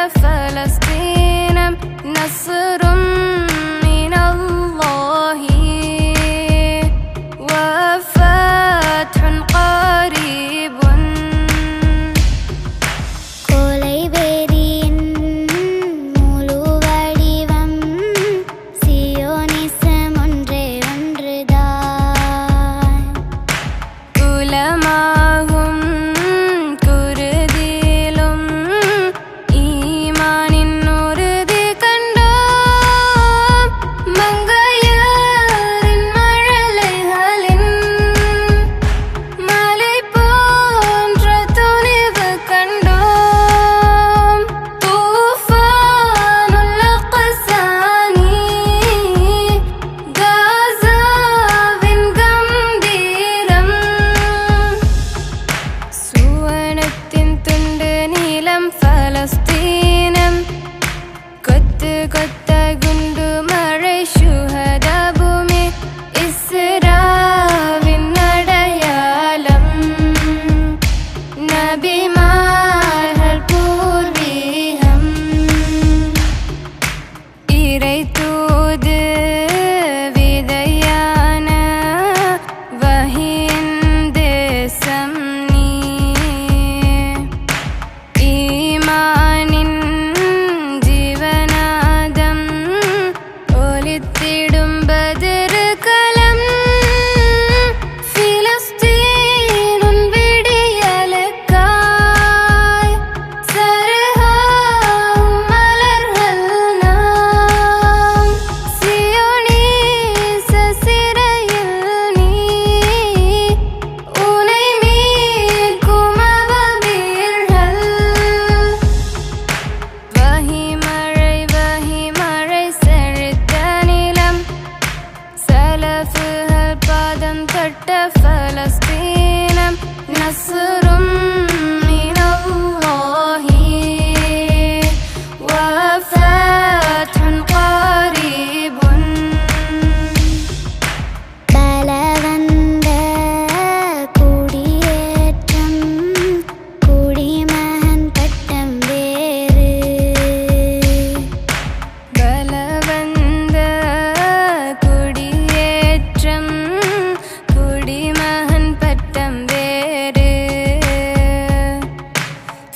فلسطين نصر من الله وفتح قريب فلسطين نصر من الله وفتح قريب பலவந்த குடியேற்றம் குடிமகன் பட்டம் வேறு பலவந்த குடியேற்றம் குடிமகன் பட்டம் வேறு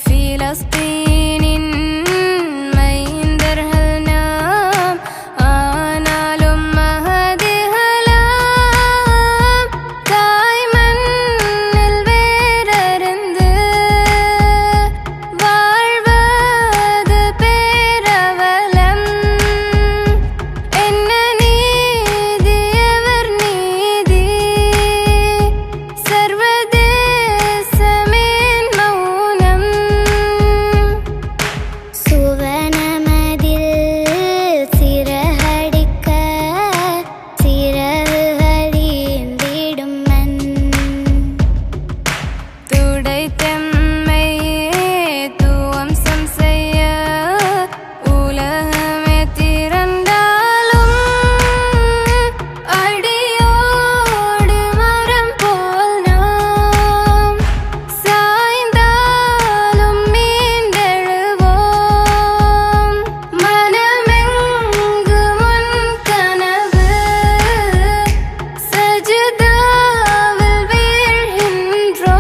பிலஸ்தீனின் மைந்தர்கள் நாம் ஆனாலும் மகதிகளாம் தாய் மண்ணில் வேரறிந்து வாழ்வது பேரவலம் என்ன நீதி எவர் நீதி சர்வதேசமேன் மௌனம் சுவனமதில் சிறகடிக்க சிறகுகளீந்திடும் மண் துடைத்தம்மை துவம்சம் செய்ய உலகமே திரண்டாலும் அடியோடு மரம் போல் நாம் சாய்ந்தாலும் மீண்டெழுவோம் மனமெங்கு முன் கனவு சஜிதாவில் வீழ்கின்றோம்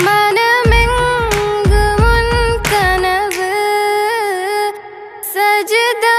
மனமெங்கு முன் கனவு சஜிதா